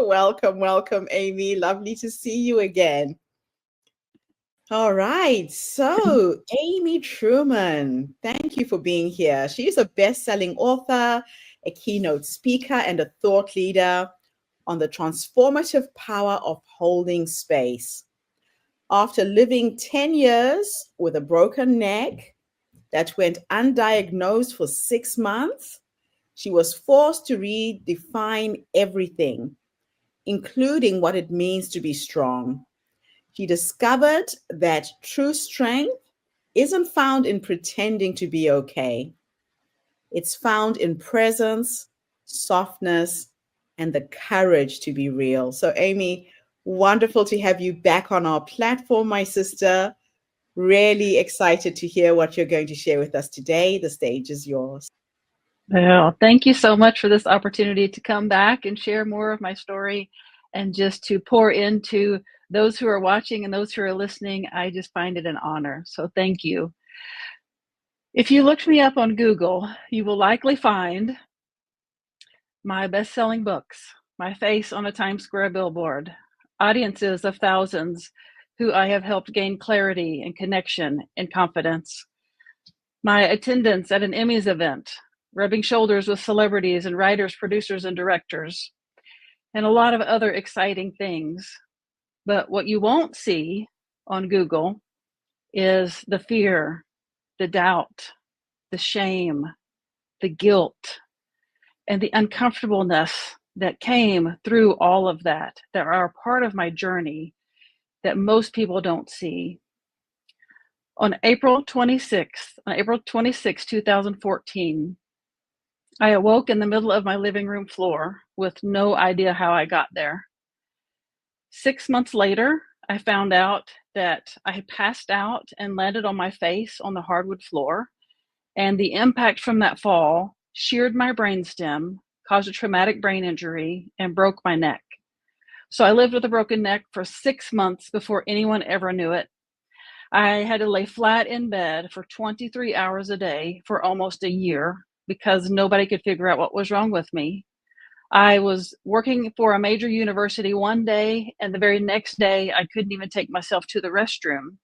Welcome, welcome, Amy. Lovely to see you again. All right. So, Amy Truman, thank you for being here. She is a best-selling author, a keynote speaker, and a thought leader on the transformative power of holding space. After living 10 years with a broken neck that went undiagnosed for 6 months, she was forced to redefine everything, including what it means to be strong. She discovered that true strength isn't found in pretending to be okay. It's found in presence, softness, and the courage to be real. So, Amy, wonderful to have you back on our platform, my sister. Really excited to hear what you're going to share with us today. The stage is yours. Well, thank you so much for this opportunity to come back and share more of my story and just to pour into those who are watching and those who are listening. I just find it an honor. So thank you. If you looked me up on Google, you will likely find my best-selling books, my face on a Times Square billboard, audiences of thousands who I have helped gain clarity and connection and confidence, my attendance at an Emmys event, rubbing shoulders with celebrities and writers, producers, and directors, and a lot of other exciting things. But what you won't see on Google is the fear, the doubt, the shame, the guilt, and the uncomfortableness that came through all of that are a part of my journey that most people don't see. On April 26th, 2014, I awoke in the middle of my living room floor with no idea how I got there. 6 months later, I found out that I had passed out and landed on my face on the hardwood floor, and the impact from that fall sheared my brainstem, caused a traumatic brain injury, and broke my neck. So I lived with a broken neck for 6 months before anyone ever knew it. I had to lay flat in bed for 23 hours a day for almost a year because nobody could figure out what was wrong with me. I was working for a major university one day, and the very next day, I couldn't even take myself to the restroom.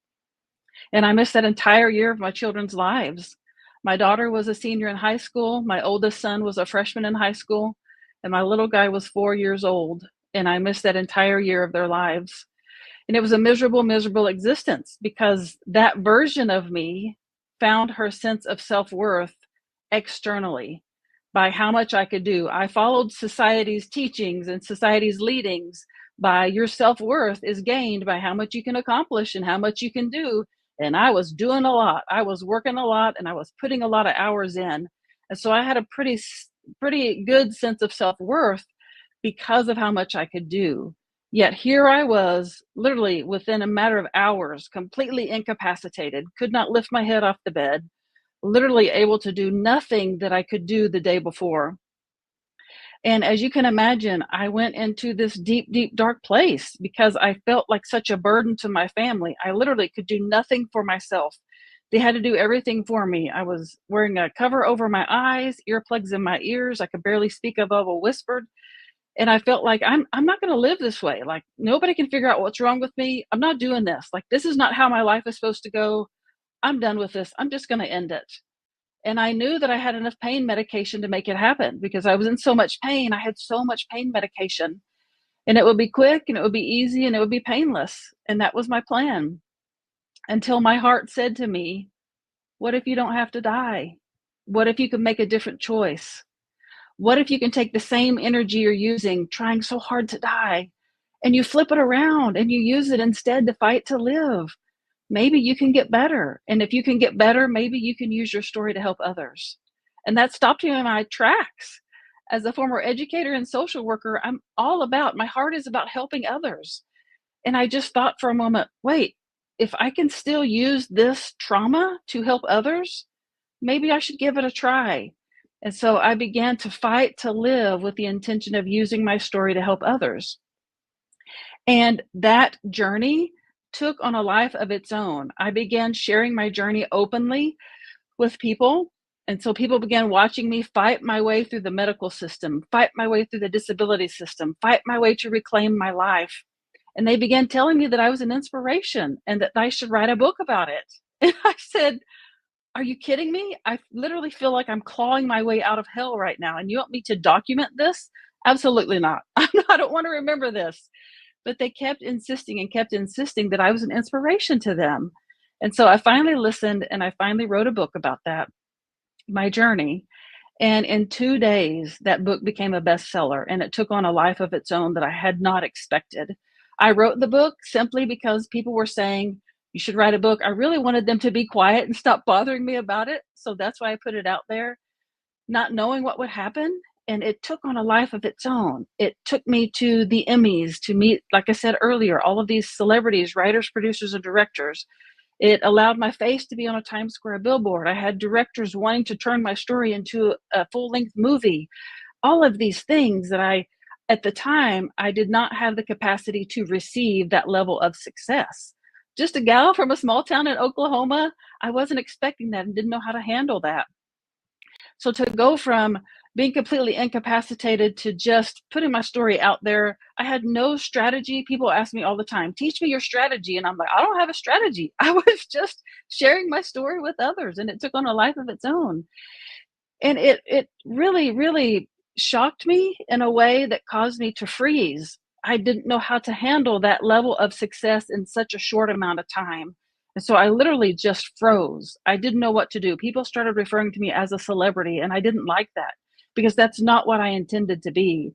And I missed that entire year of my children's lives. My daughter was a senior in high school. My oldest son was a freshman in high school, and my little guy was 4 years old. And I missed that entire year of their lives. And it was a miserable, miserable existence because that version of me found her sense of self-worth externally by how much I could do. I followed society's teachings and society's leadings by your self-worth is gained by how much you can accomplish and how much you can do. And I was doing a lot. I was working a lot and I was putting a lot of hours in. And so I had a pretty good sense of self-worth because of how much I could do. Yet here I was, literally within a matter of hours, completely incapacitated, could not lift my head off the bed, literally able to do nothing that I could do the day before. And as you can imagine, I went into this deep, deep, dark place because I felt like such a burden to my family. I literally could do nothing for myself. They had to do everything for me. I was wearing a cover over my eyes, earplugs in my ears. I could barely speak above a whisper. And I felt like I'm not going to live this way. Like nobody can figure out what's wrong with me. I'm not doing this. Like this is not how my life is supposed to go. I'm done with this. I'm just going to end it. And I knew that I had enough pain medication to make it happen because I was in so much pain. I had so much pain medication and it would be quick and it would be easy and it would be painless. And that was my plan until my heart said to me, what if you don't have to die? What if you could make a different choice? What if you can take the same energy you're using, trying so hard to die, and you flip it around and you use it instead to fight to live? Maybe you can get better. And if you can get better, maybe you can use your story to help others. And that stopped me in my tracks. As a former educator and social worker, my heart is about helping others. And I just thought for a moment, wait, if I can still use this trauma to help others, maybe I should give it a try. And so I began to fight to live with the intention of using my story to help others. And that journey took on a life of its own. I began sharing my journey openly with people. And so people began watching me fight my way through the medical system, fight my way through the disability system, fight my way to reclaim my life. And they began telling me that I was an inspiration and that I should write a book about it. And I said, are you kidding me? I literally feel like I'm clawing my way out of hell right now. And you want me to document this? Absolutely not. I don't want to remember this. But they kept insisting that I was an inspiration to them. And so I finally listened and I finally wrote a book about that, my journey. And in 2 days, that book became a bestseller and it took on a life of its own that I had not expected. I wrote the book simply because people were saying, you should write a book. I really wanted them to be quiet and stop bothering me about it. So that's why I put it out there, not knowing what would happen. And it took on a life of its own. It took me to the Emmys to meet, like I said earlier, all of these celebrities, writers, producers, and directors. It allowed my face to be on a Times Square billboard. I had directors wanting to turn my story into a full-length movie. All of these things that at the time, I did not have the capacity to receive that level of success. Just a gal from a small town in Oklahoma, I wasn't expecting that and didn't know how to handle that. So to go from being completely incapacitated to just putting my story out there, I had no strategy. People ask me all the time, teach me your strategy. And I'm like, I don't have a strategy. I was just sharing my story with others and it took on a life of its own. And it really, really shocked me in a way that caused me to freeze. I didn't know how to handle that level of success in such a short amount of time. And so I literally just froze. I didn't know what to do. People started referring to me as a celebrity, and I didn't like that because that's not what I intended to be.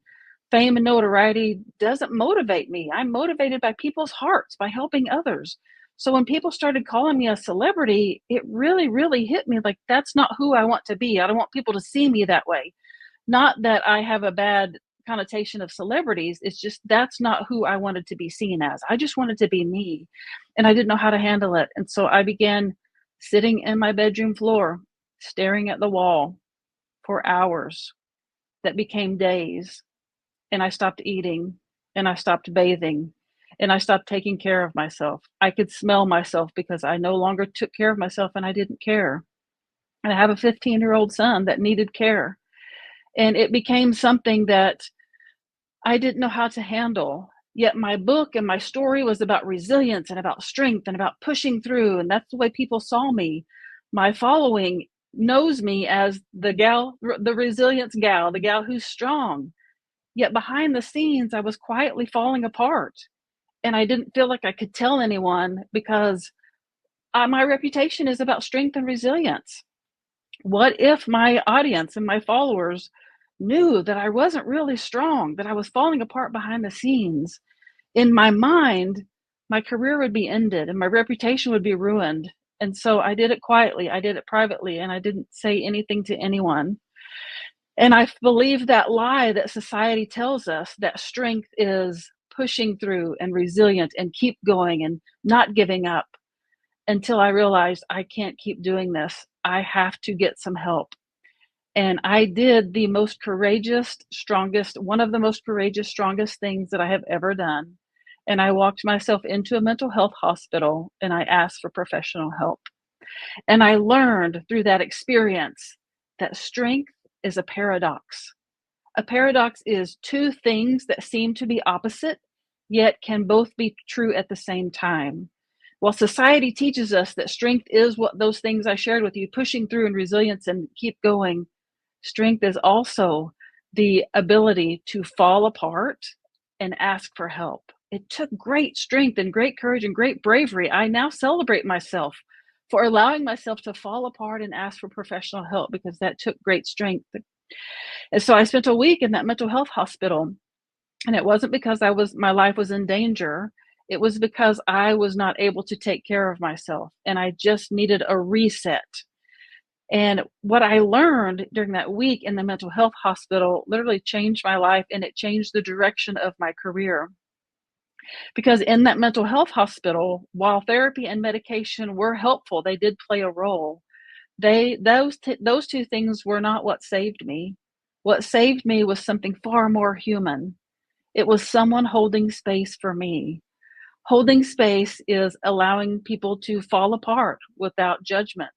Fame and notoriety doesn't motivate me. I'm motivated by people's hearts, by helping others. So when people started calling me a celebrity, it really, really hit me like, that's not who I want to be. I don't want people to see me that way. Not that I have a bad connotation of celebrities. It's just that's not who I wanted to be seen as. I just wanted to be me. And I didn't know how to handle it. And so I began sitting in my bedroom floor, staring at the wall for hours that became days. And I stopped eating and I stopped bathing and I stopped taking care of myself. I could smell myself because I no longer took care of myself and I didn't care. And I have a 15-year-old son that needed care. And it became something that I didn't know how to handle. Yet my book and my story was about resilience and about strength and about pushing through. And that's the way people saw me. My following knows me as the gal, the resilience gal, the gal who's strong. Yet behind the scenes, I was quietly falling apart. And I didn't feel like I could tell anyone because my reputation is about strength and resilience. What if my audience and my followers knew that I wasn't really strong, that I was falling apart behind the scenes? In my mind, my career would be ended and my reputation would be ruined. And so I did it quietly, I did it privately, and I didn't say anything to anyone. And I believe that lie that society tells us, that strength is pushing through and resilient and keep going and not giving up, until I realized I can't keep doing this. I have to get some help. And I did the most courageous, strongest, one of the most courageous, strongest things that I have ever done. And I walked myself into a mental health hospital and I asked for professional help. And I learned through that experience that strength is a paradox. A paradox is two things that seem to be opposite, yet can both be true at the same time. While society teaches us that strength is what those things I shared with you, pushing through and resilience and keep going, strength is also the ability to fall apart and ask for help. It took great strength and great courage and great bravery. I now celebrate myself for allowing myself to fall apart and ask for professional help because that took great strength. And so I spent a week in that mental health hospital, and it wasn't because my life was in danger. It was because I was not able to take care of myself and I just needed a reset. And what I learned during that week in the mental health hospital literally changed my life, and it changed the direction of my career. Because in that mental health hospital, while therapy and medication were helpful, they did play a role. Those two things were not what saved me. What saved me was something far more human. It was someone holding space for me. Holding space is allowing people to fall apart without judgment,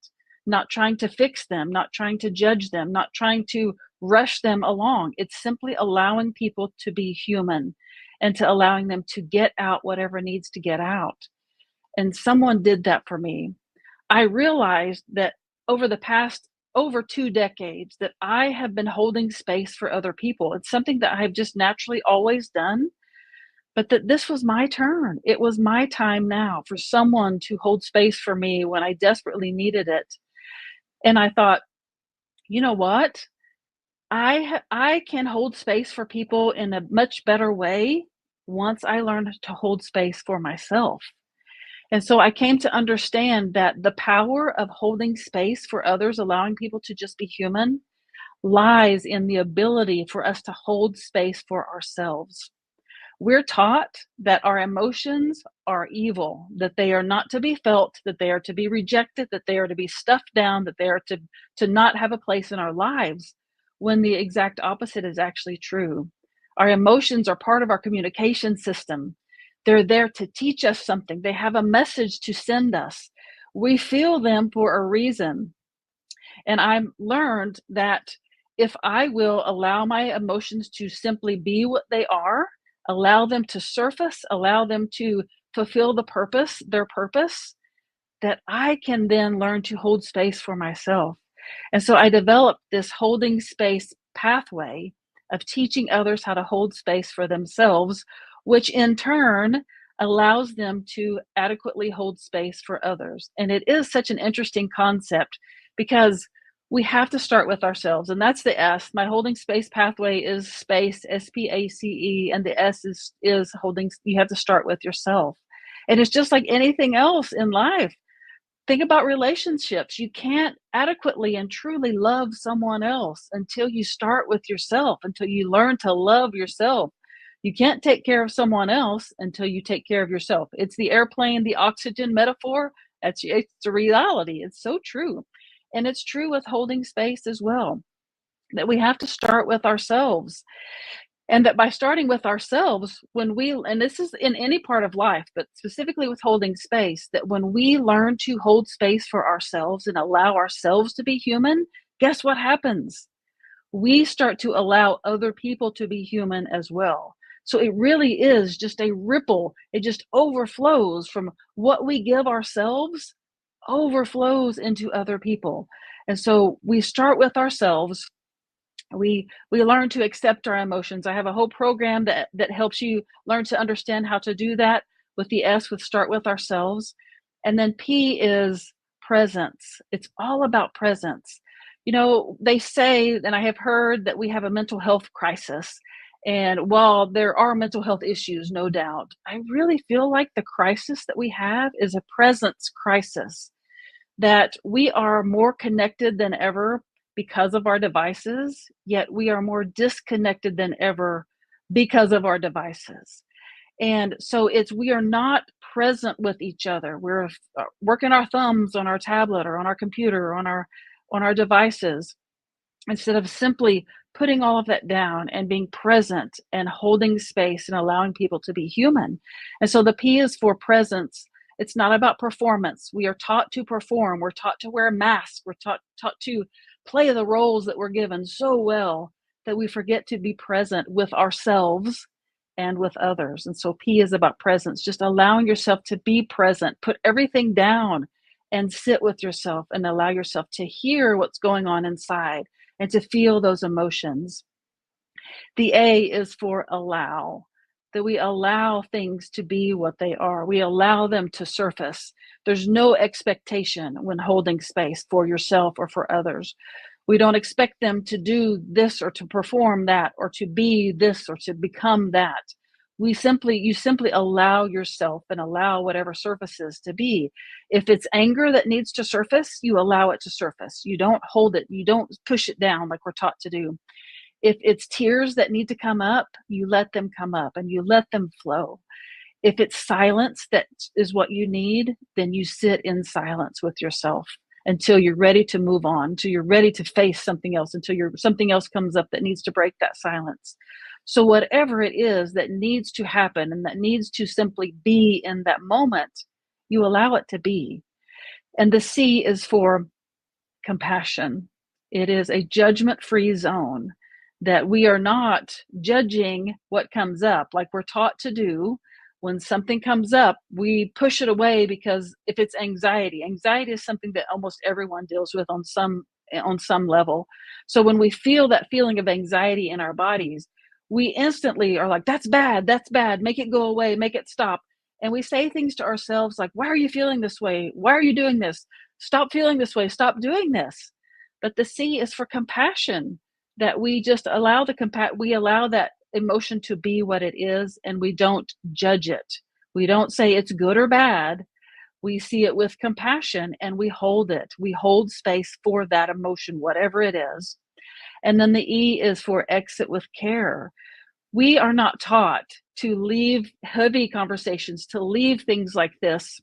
not trying to fix them, not trying to judge them, not trying to rush them along. It's simply allowing people to be human and to allowing them to get out whatever needs to get out. And someone did that for me. I realized that over the past over 2 decades that I have been holding space for other people. It's something that I've just naturally always done, but that this was my turn. It was my time now for someone to hold space for me when I desperately needed it. And I thought, you know what? I can hold space for people in a much better way once I learned to hold space for myself. And so I came to understand that the power of holding space for others, allowing people to just be human, lies in the ability for us to hold space for ourselves. We're taught that our emotions are evil, that they are not to be felt, that they are to be rejected, that they are to be stuffed down, that they are to not have a place in our lives, when the exact opposite is actually true. Our emotions are part of our communication system. They're there to teach us something. They have a message to send us. We feel them for a reason. And I've learned that if I will allow my emotions to simply be what they are, allow them to surface, allow them to fulfill their purpose, that I can then learn to hold space for myself. And so I developed this holding space pathway of teaching others how to hold space for themselves, which in turn allows them to adequately hold space for others. And it is such an interesting concept because we have to start with ourselves. And that's the S. My holding space pathway is space, SPACE, and the S is holding, you have to start with yourself. And it's just like anything else in life. Think about relationships. You can't adequately and truly love someone else until you start with yourself, until you learn to love yourself. You can't take care of someone else until you take care of yourself. It's the airplane, the oxygen metaphor. It's a reality. It's so true. And it's true with holding space as well, that we have to start with ourselves. And that by starting with ourselves, and this is in any part of life, but specifically with holding space, that when we learn to hold space for ourselves and allow ourselves to be human, guess what happens? We start to allow other people to be human as well. So it really is just a ripple. It just overflows from what we give ourselves, overflows into other people. And so we start with ourselves. We learn to accept our emotions. I have a whole program that helps you learn to understand how to do that with the S, with start with ourselves. And then P is presence. It's all about presence. You know, they say, and I have heard, that we have a mental health crisis. And while there are mental health issues, no doubt, I really feel like the crisis that we have is a presence crisis, that we are more connected than ever because of our devices, yet we are more disconnected than ever because of our devices. And so we are not present with each other. We're working our thumbs on our tablet or on our computer or on our devices, instead of simply putting all of that down and being present and holding space and allowing people to be human. And so the P is for presence. It's not about performance. We are taught to perform. We're taught to wear masks. We're taught to play the roles that we're given so well that we forget to be present with ourselves and with others. And so P is about presence, just allowing yourself to be present, put everything down and sit with yourself and allow yourself to hear what's going on inside and to feel those emotions. The A is for allow, that we allow things to be what they are. We allow them to surface. There's no expectation when holding space for yourself or for others. We don't expect them to do this or to perform that or to be this or to become that. You simply allow yourself and allow whatever surfaces to be. If it's anger that needs to surface, you allow it to surface. You don't hold it. You don't push it down like we're taught to do. If it's tears that need to come up, you let them come up and you let them flow. If it's silence that is what you need, then you sit in silence with yourself until you're ready to move on, until you're ready to face something else, until something else comes up that needs to break that silence. So whatever it is that needs to happen and that needs to simply be in that moment, you allow it to be. And the C is for compassion. It is a judgment-free zone, that we are not judging what comes up like we're taught to do. When something comes up, we push it away, because if it's anxiety is something that almost everyone deals with on some level. So when we feel that feeling of anxiety in our bodies, we instantly are like, that's bad, make it go away, make it stop. And we say things to ourselves like, why are you feeling this way? Why are you doing this? Stop feeling this way, stop doing this. But the C is for compassion, that we just allow we allow that emotion to be what it is, and we don't judge it. We don't say it's good or bad. We see it with compassion, and we hold it. We hold space for that emotion, whatever it is. And then the E is for exit with care. We are not taught to leave heavy conversations, to leave things like this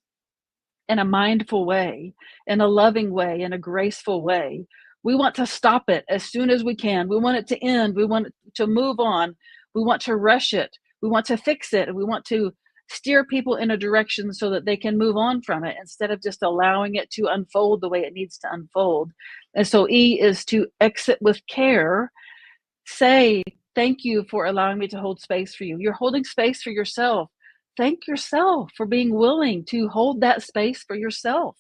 in a mindful way, in a loving way, in a graceful way. We want to stop it as soon as we can. We want it to end. We want it to move on. We want to rush it. We want to fix it. We want to steer people in a direction so that they can move on from it, instead of just allowing it to unfold the way it needs to unfold. And so E is to exit with care. Say, thank you for allowing me to hold space for you. You're holding space for yourself. Thank yourself for being willing to hold that space for yourself,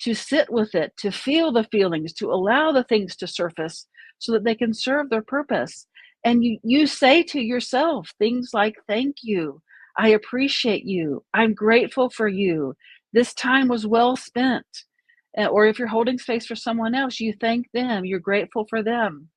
to sit with it, to feel the feelings, to allow the things to surface so that they can serve their purpose. And you say to yourself things like, thank you, I appreciate you, I'm grateful for you, this time was well spent. Or if you're holding space for someone else, you thank them, you're grateful for them,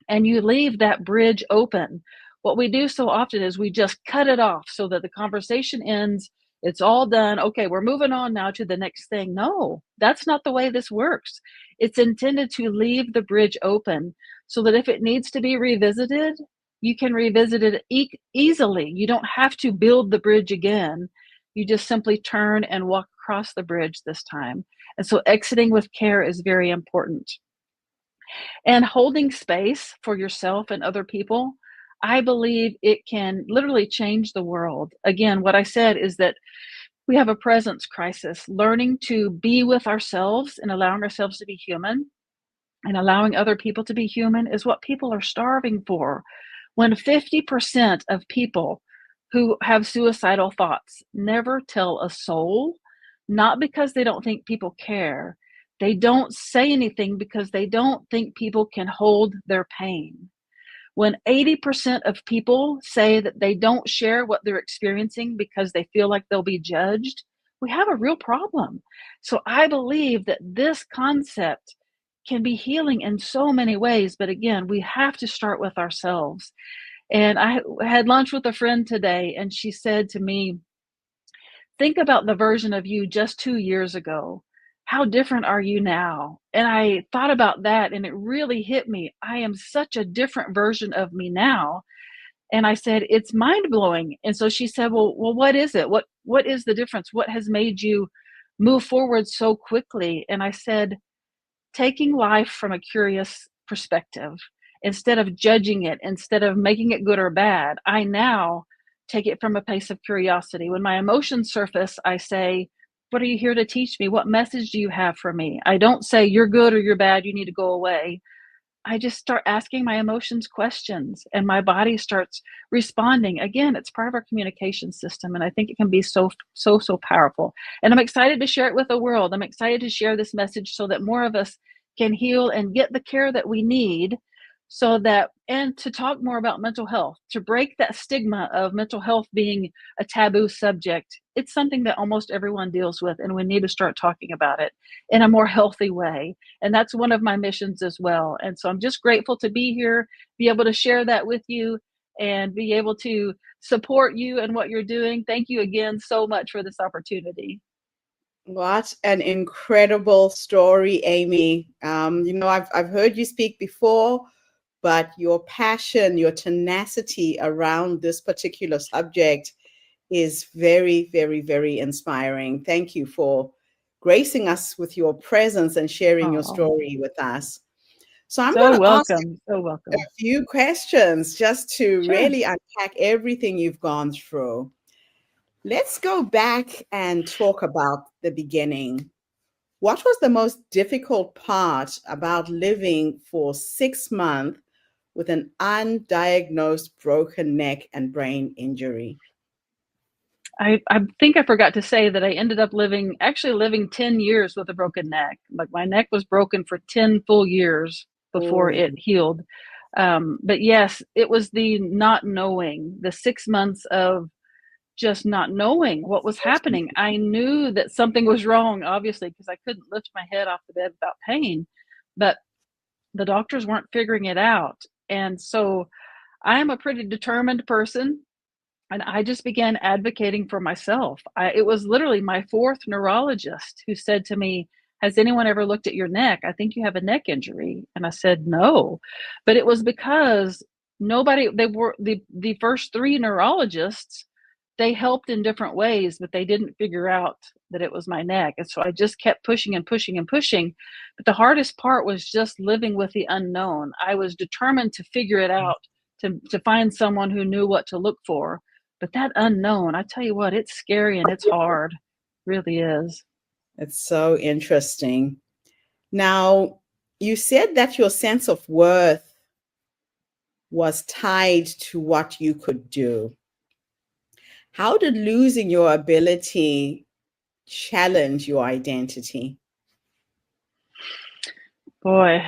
and you leave that bridge open. What we do so often is we just cut it off so that the conversation ends. It's all done. Okay, we're moving on now to the next thing. No, that's not the way this works. It's intended to leave the bridge open so that if it needs to be revisited, you can revisit it easily. You don't have to build the bridge again. You just simply turn and walk across the bridge this time. And so exiting with care is very important. And holding space for yourself and other people, I believe it can literally change the world. Again, what I said is that we have a presence crisis. Learning to be with ourselves and allowing ourselves to be human and allowing other people to be human is what people are starving for. When 50% of people who have suicidal thoughts never tell a soul, not because they don't think people care, they don't say anything because they don't think people can hold their pain. When 80% of people say that they don't share what they're experiencing because they feel like they'll be judged, we have a real problem. So I believe that this concept can be healing in so many ways. But again, we have to start with ourselves. And I had lunch with a friend today, and she said to me, think about the version of you just 2 years ago. How different are you now? And I thought about that, and it really hit me. I am such a different version of me now. And I said, it's mind blowing. And so she said, well, what is it? What is the difference? What has made you move forward so quickly? And I said, taking life from a curious perspective, instead of judging it, instead of making it good or bad, I now take it from a place of curiosity. When my emotions surface, I say, what are you here to teach me? What message do you have for me? I don't say you're good or you're bad, you need to go away. I just start asking my emotions questions, and my body starts responding. Again, it's part of our communication system, and I think it can be so powerful. And I'm excited to share it with the world. I'm excited to share this message so that more of us can heal and get the care that we need, so that, and to talk more about mental health, to break that stigma of mental health being a taboo subject. It's something that almost everyone deals with, and we need to start talking about it in a more healthy way. And that's one of my missions as well. And so I'm just grateful to be here, be able to share that with you, and be able to support you and what you're doing. Thank you again so much for this opportunity. What an incredible story, Amy. I've heard you speak before, but your passion, your tenacity around this particular subject is very, very, very inspiring. Thank you for gracing us with your presence and sharing your story with us. So I'm going to ask a few questions just to really unpack everything you've gone through. Let's go back and talk about the beginning. what was the most difficult part about living for 6 months with an undiagnosed broken neck and brain injury? I think I forgot to say that I ended up actually living 10 years with a broken neck. Like my neck was broken for 10 full years before Oh, it healed. But yes, it was the not knowing, the 6 months of just not knowing what was happening. I knew that something was wrong, obviously, because I couldn't lift my head off the bed without pain, but the doctors weren't figuring it out. And so I am a pretty determined person. And I just began advocating for myself. It was literally my fourth neurologist who said to me, "Has anyone ever looked at your neck? I think you have a neck injury." And I said, "No." But it was because they were the first three neurologists, they helped in different ways, but they didn't figure out that it was my neck. And so I just kept pushing and pushing and pushing. But the hardest part was just living with the unknown. I was determined to figure it out, to find someone who knew what to look for. But that unknown, I tell you what, it's scary and it's hard. It really is. it's so interesting. Now, you said that your sense of worth was tied to what you could do. How did losing your ability challenge your identity? Boy,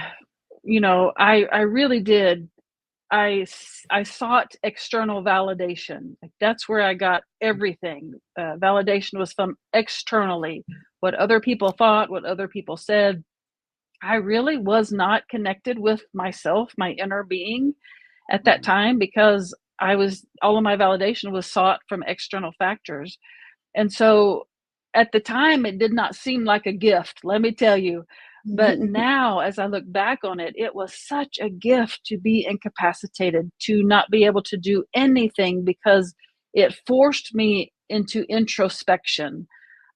I really did. I sought external validation. Like that's where I got everything. Validation was from externally, what other people thought, what other people said. I really was not connected with myself, my inner being at that time, because all of my validation was sought from external factors. And so at the time, it did not seem like a gift, let me tell you. But now, as I look back on it, it was such a gift to be incapacitated, to not be able to do anything, because it forced me into introspection.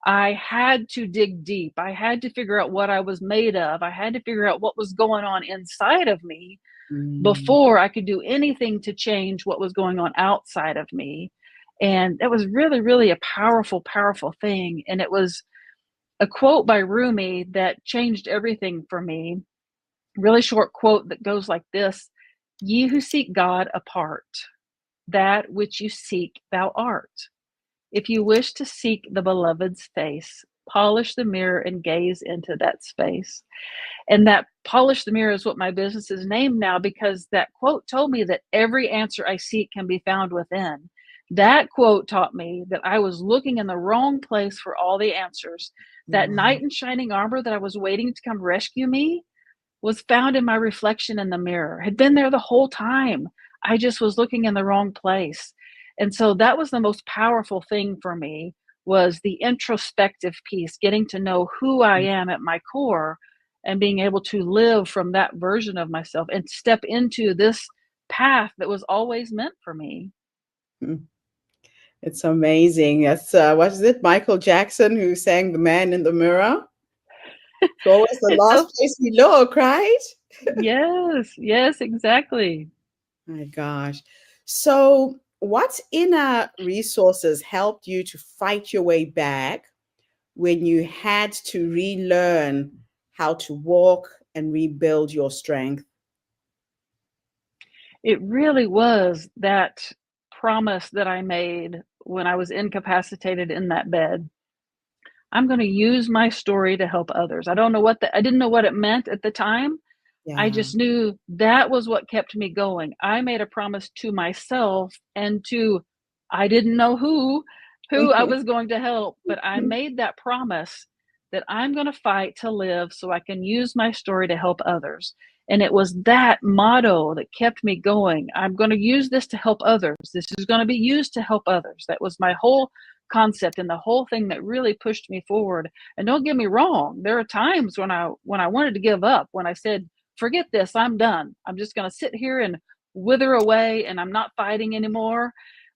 I had to dig deep. I had to figure out what I was made of. I had to figure out what was going on inside of me Mm. before I could do anything to change what was going on outside of me. And it was really, really a powerful, powerful thing. And it was a quote by Rumi that changed everything for me. Really short quote that goes like this: "Ye who seek God apart, that which you seek thou art. If you wish to seek the beloved's face, polish the mirror and gaze into that space." And that polish the mirror is what my business is named now, because that quote told me that every answer I seek can be found within. That quote taught me that I was looking in the wrong place for all the answers. That Wow. knight in shining armor that I was waiting to come rescue me was found in my reflection in the mirror, had been there the whole time. I just was looking in the wrong place. And so that was the most powerful thing for me, was the introspective piece, getting to know who I am at my core and being able to live from that version of myself and step into this path that was always meant for me. Mm. It's amazing. That's what is it? Michael Jackson who sang "The Man in the Mirror." It's always the It's last so, place we look, right? yes, yes, exactly. My gosh. So, what inner resources helped you to fight your way back when you had to relearn how to walk and rebuild your strength? It really was that promise that I made when I was incapacitated in that bed. I'm going to use my story to help others. I didn't know what it meant at the time. I Yeah. just knew that was what kept me going. I made a promise to myself and to, I didn't know who I was going to help, but I made that promise that I'm going to fight to live so I can use my story to help others. And it was that motto that kept me going. I'm going to use this to help others. This is going to be used to help others. That was my whole concept and the whole thing that really pushed me forward. And don't get me wrong, there are times when I wanted to give up, when I said, "Forget this, I'm done. I'm just going to sit here and wither away and I'm not fighting anymore."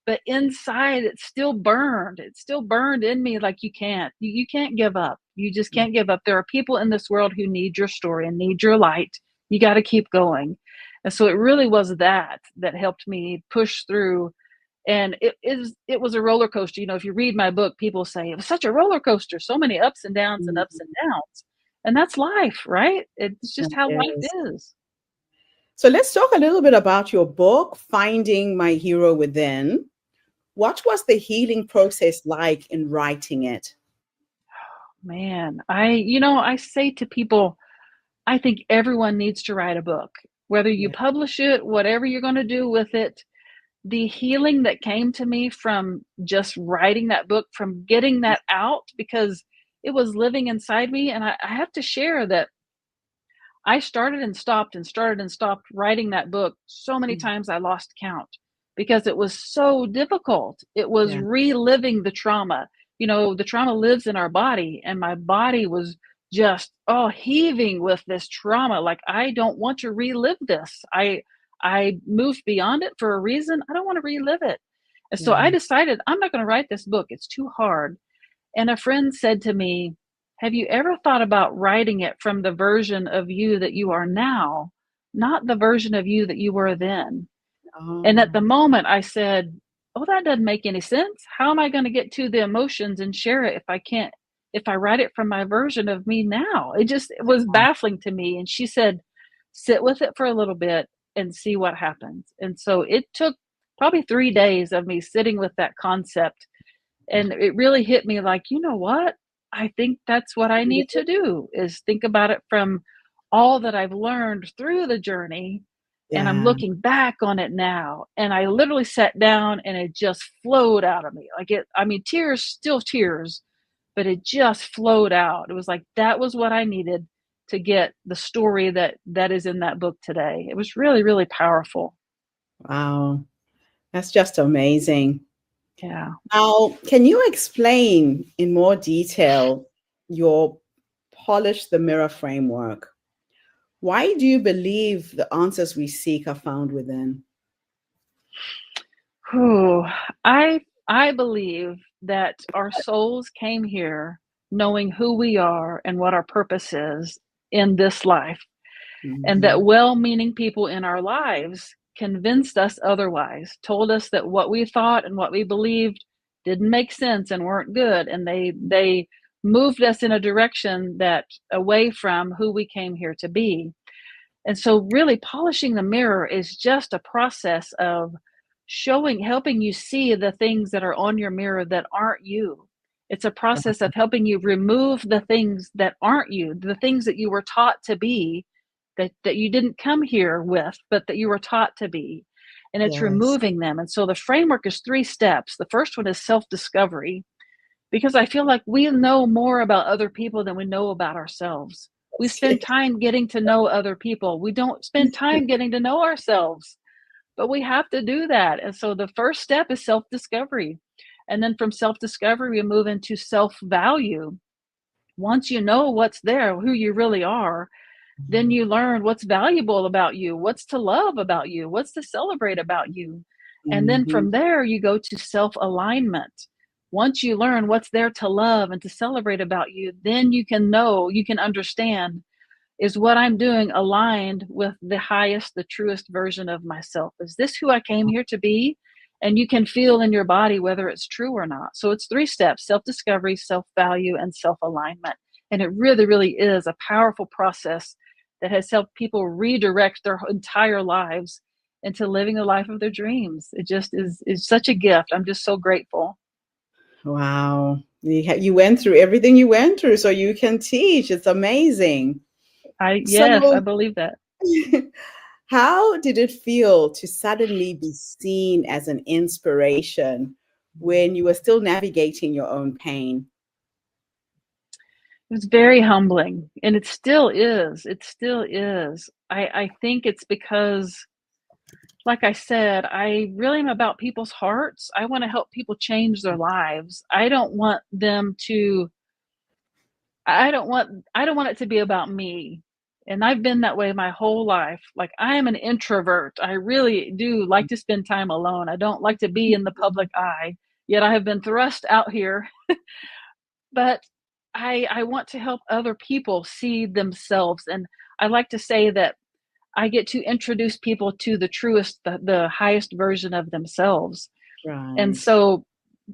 But inside it still burned. It still burned in me. Like, you can't give up. You just can't give up. There are people in this world who need your story and need your light. You got to keep going. And so it really was that helped me push through. And it was a roller coaster. If you read my book, people say it was such a roller coaster, so many ups and downs and ups and downs. And that's life, right? It's just how life Yes. is. So let's talk a little bit about your book, Finding My Hero Within. What was the healing process like in writing it? Man, I say to people, I think everyone needs to write a book. Whether you Yeah. publish it, whatever you're going to do with it, the healing that came to me from just writing that book, from getting that out, because it was living inside me. And I have to share that I started and stopped and started and stopped writing that book so many Mm. times I lost count because it was so difficult. It was Yeah. reliving the trauma. The trauma lives in our body, and my body was just heaving with this trauma. Like, I don't want to relive this. I moved beyond it for a reason. I don't want to relive it. And so I Yeah. decided I'm not going to write this book. It's too hard. And a friend said to me, have you ever thought about writing it from the version of you that you are now, not the version of you that you were then? And at Oh, the moment, I said, oh, that doesn't make any sense. How am I going to get to the emotions and share it if I write it from my version of me now? It was baffling to me. And she said, sit with it for a little bit and see what happens. And so it took probably 3 days of me sitting with that concept, and it really hit me like, you know what? I think that's what I need to do, is think about it from all that I've learned through the journey. And I'm yeah. looking back on it now. And I literally sat down and it just flowed out of me. Tears, still tears, but it just flowed out. It was like, that was what I needed to get the story that is in that book today. It was really, really powerful. Wow. That's just amazing. Yeah. Now, can you explain in more detail your polish the mirror framework? Why do you believe the answers we seek are found within? Whew. I believe that our souls came here knowing who we are and what our purpose is in this life, and that Mhm. well-meaning people in our lives convinced us otherwise, told us that what we thought and what we believed didn't make sense and weren't good, and they moved us in a direction that away from who we came here to be. And so really polishing the mirror is just a process of helping you see the things that are on your mirror that aren't you. It's a process of helping you remove the things that aren't you, the things that you were taught to be, that you didn't come here with, but that you were taught to be. And it's Yes. removing them. And so the framework is 3 steps. The first one is self-discovery, because I feel like we know more about other people than we know about ourselves. We spend time getting to know other people. We don't spend time getting to know ourselves, but we have to do that. And so the first step is self discovery. And then from self discovery, we move into self value. Once you know what's there, who you really are, then Mhm. you learn what's valuable about you, what's to love about you, what's to celebrate about you. And then Mhm. from there, you go to self alignment. Once you learn what's there to love and to celebrate about you, then you can understand, is what I'm doing aligned with the highest, the truest version of myself? Is this who I came here to be? And you can feel in your body whether it's true or not. So it's 3 steps: self discovery, self value, and self alignment. And it really, really is a powerful process that has helped people redirect their entire lives into living the life of their dreams. It just is such a gift. I'm just so grateful. Wow. You went through everything you went through, so you can teach. It's amazing. Yes, I So, believe that. how did it feel to suddenly be seen as an inspiration when you were still navigating your own pain? It's very humbling, and it still is. It still is. I think it's because, like I said, I really am about people's hearts. I want to help people change their lives. I don't want it to be about me. And I've been that way my whole life. Like, I am an introvert. I really do like to spend time alone. I don't like to be in the public eye. Yet I have been thrust out here, but I want to help other people see themselves. And I like to say that I get to introduce people to the truest, the highest version of themselves. And Right. so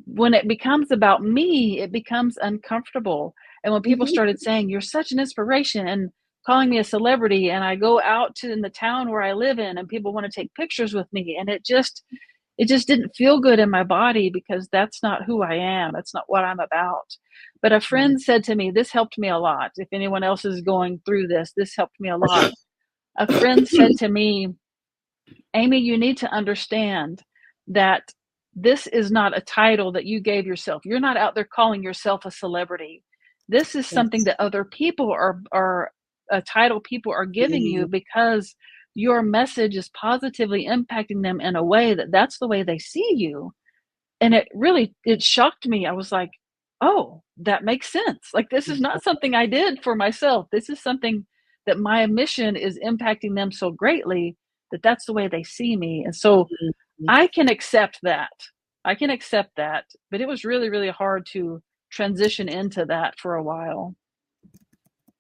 when it becomes about me, it becomes uncomfortable. And when people started saying, "You're such an inspiration," and calling me a celebrity, and I go out to in the town where I live in, and people want to take pictures with me, and it just didn't feel good in my body, because that's not who I am. That's not what I'm about. But a friend said to me, this helped me a lot. If anyone else is going through this helped me a lot. A friend said to me, "Amy, you need to understand that this is not a title that you gave yourself. You're not out there calling yourself a celebrity. This is something Yes. that other people are a title people are giving you, because your message is positively impacting them in a way that's the way they see you." And it shocked me. I was like, "Oh, that makes sense. Like, this is not something I did for myself. This is something that my mission is impacting them so greatly, that's the way they see me." And so I can accept that. I can accept that. But it was really, really hard to transition into that for a while.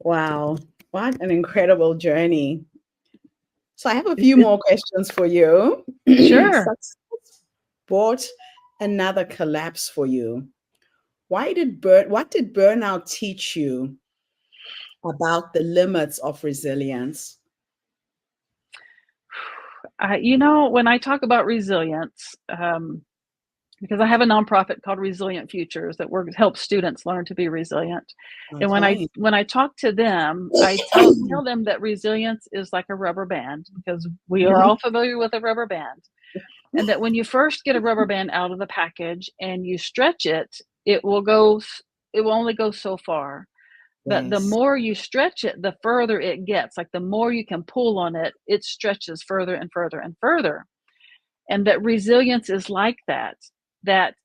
Wow. What an incredible journey. So I have a few more questions for you. Sure. Success brought another collapse for you. What did burnout teach you about the limits of resilience? When I talk about resilience, because I have a nonprofit called Resilient Futures that helps students learn to be resilient. And Okay. when I talk to them, I tell them that resilience is like a rubber band, because we are all familiar with a rubber band. And that when you first get a rubber band out of the package and you stretch it, it will only go so far. But the Yes. more you stretch it, the further it gets. Like, the more you can pull on it, it stretches further and further and further. And that resilience is like that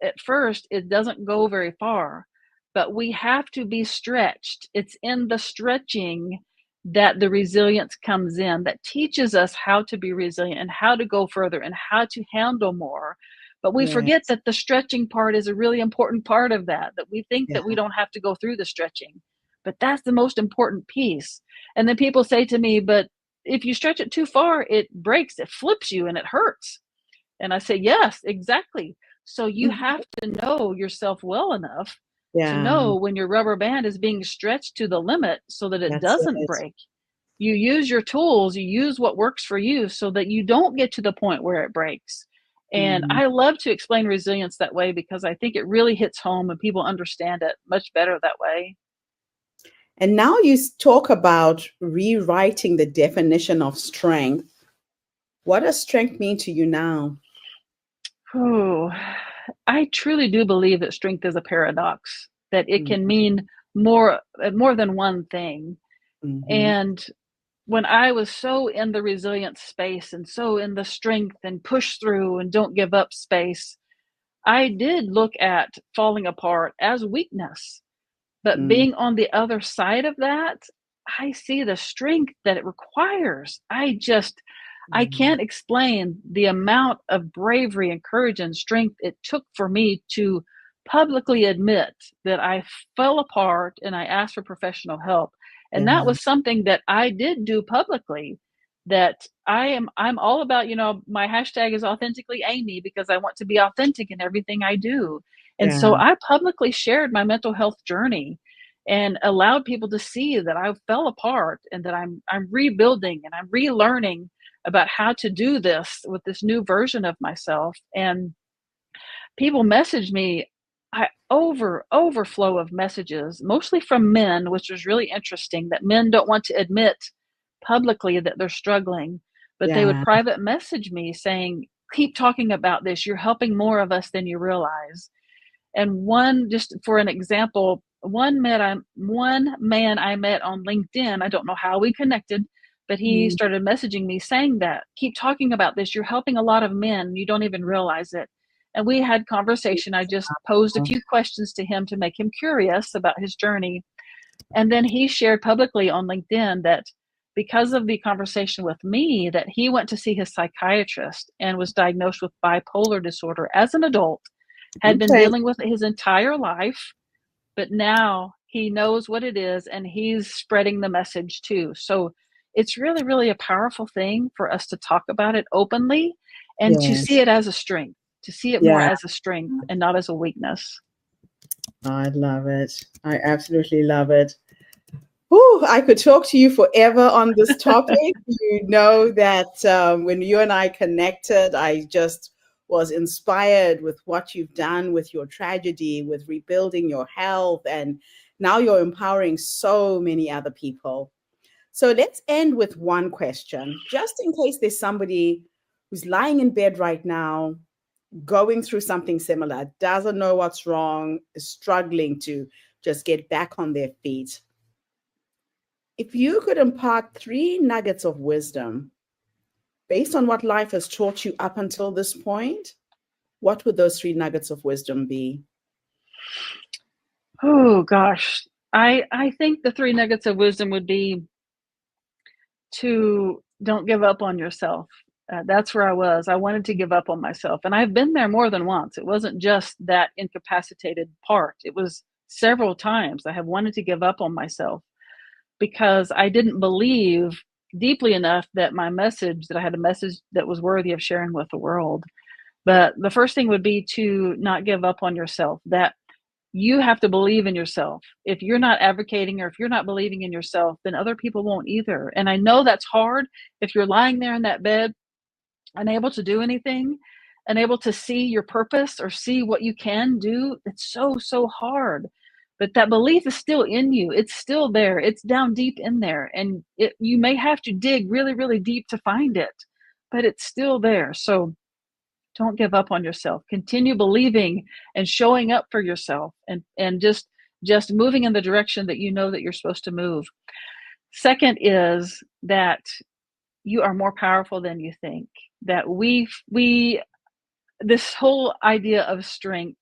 at first it doesn't go very far, but we have to be stretched. It's in the stretching that the resilience comes in, that teaches us how to be resilient and how to go further and how to handle more. But we forget Yes. that the stretching part is a really important part of that we think Yeah. that we don't have to go through the stretching, but that's the most important piece. And then people say to me, "But if you stretch it too far, it breaks, it flips you, and it hurts." And I say, "Yes, exactly." So you have to know yourself well enough to Yeah. know when your rubber band is being stretched to the limit so that it That's doesn't it. break. You use your tools, you use what works for you so that you don't get to the point where it breaks. And Mm. I love to explain resilience that way, because I think it really hits home and people understand it much better that way. And now you talk about rewriting the definition of strength. What does strength mean to you now? Oh, I truly do believe that strength is a paradox, that it can Mhm. mean more than one thing. Mhm. And when I was so in the resilience space and so in the strength and push through and don't give up space, I did look at falling apart as weakness. But Mm. being on the other side of that, I see the strength that it requires. I Mm. can't explain the amount of bravery and courage and strength it took for me to publicly admit that I fell apart and I asked for professional help. And that Yeah. was something that I did do publicly. That I'm all about, my hashtag is authentically Amy, because I want to be authentic in everything I do. And so Yeah. I publicly shared my mental health journey and allowed people to see that I fell apart and that I'm rebuilding and I'm relearning about how to do this with this new version of myself. And people message me, overflow of messages, mostly from men, which was really interesting, that men don't want to admit publicly that they're struggling, but they would Yeah. private message me saying, "Keep talking about this. You're helping more of us than you realize." And just for an example, one man I met on LinkedIn, I don't know how we connected, but he Mm. started messaging me saying that, "Keep talking about this. You're helping a lot of men. You don't even realize it." And we had conversation. I just posed a few questions to him to make him curious about his journey. And then he shared publicly on LinkedIn that because of the conversation with me, that he went to see his psychiatrist and was diagnosed with bipolar disorder as an adult, had been Okay. dealing with it his entire life, but now he knows what it is and he's spreading the message too. So it's really, really a powerful thing for us to talk about it openly and to see Yes. it as a strength, to see it more Yeah, as a strength and not as a weakness. I love it. I absolutely love it. Ooh, I could talk to you forever on this topic. You know that when you and I connected, I just was inspired with what you've done with your tragedy, with rebuilding your health, and now you're empowering so many other people. So let's end with one question, just in case there's somebody who's lying in bed right now, going through something similar, doesn't know what's wrong, is struggling to just get back on their feet. If you could impart 3 nuggets of wisdom based on what life has taught you up until this point, what would those 3 nuggets of wisdom be? Oh gosh. I think the 3 nuggets of wisdom would be to don't give up on yourself. That's where I was. I wanted to give up on myself. And I've been there more than once. It wasn't just that incapacitated part, it was several times I have wanted to give up on myself because I didn't believe deeply enough that that I had a message that was worthy of sharing with the world. But the first thing would be to not give up on yourself, that you have to believe in yourself. If you're not advocating or if you're not believing in yourself, then other people won't either. And I know that's hard if you're lying there in that bed, unable to do anything, unable to see your purpose or see what you can do. It's so, so hard. But that belief is still in you. It's still there. It's down deep in there. And you may have to dig really, really deep to find it, but it's still there. So don't give up on yourself. Continue believing and showing up for yourself, and just moving in the direction that you know that you're supposed to move. Second is that you are more powerful than you think. That we this whole idea of strength,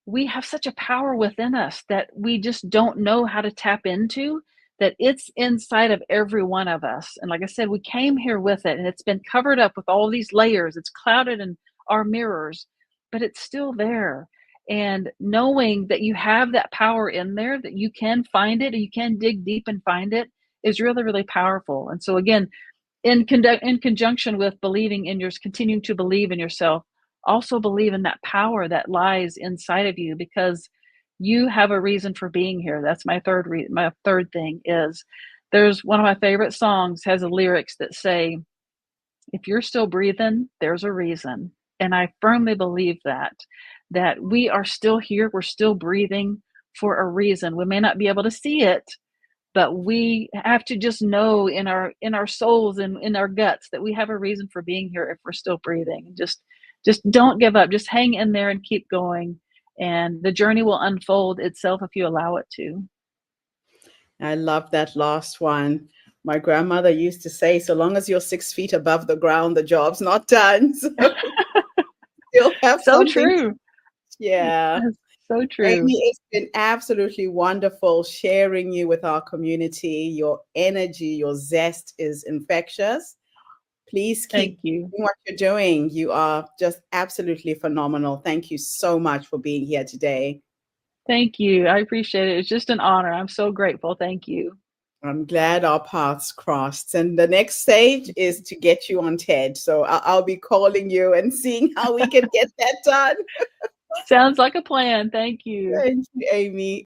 we have such a power within us that we just don't know how to tap into, that it's inside of every one of us. And like I said, we came here with it and it's been covered up with all these layers. It's clouded in our mirrors, but it's still there. And knowing that you have that power in there, that you can find it and you can dig deep and find it, is really, really powerful. And so again, in conjunction with believing in continuing to believe in yourself, also believe in that power that lies inside of you, because you have a reason for being here. That's my third thing is, there's one of my favorite songs has a lyrics that say, if you're still breathing, there's a reason. And I firmly believe that we are still here, we're still breathing for a reason. We may not be able to see it, but we have to just know in our souls and in our guts that we have a reason for being here if we're still breathing. Just don't give up. Just hang in there and keep going, and the journey will unfold itself if you allow it to. I love that last one. My grandmother used to say, so long as you're 6 feet above the ground, the job's not done. So you'll have So something. true. Yeah. That's so true. Amy, it's been absolutely wonderful sharing you with our community. Your energy, your zest is infectious. Please Thank keep you. doing what you're doing. You are just absolutely phenomenal. Thank you so much for being here today. Thank you. I appreciate it. It's just an honor. I'm so grateful. Thank you. I'm glad our paths crossed. And the next stage is to get you on TED. So I'll be calling you and seeing how we can get that done. Sounds like a plan. Thank you. Thank you, Amy.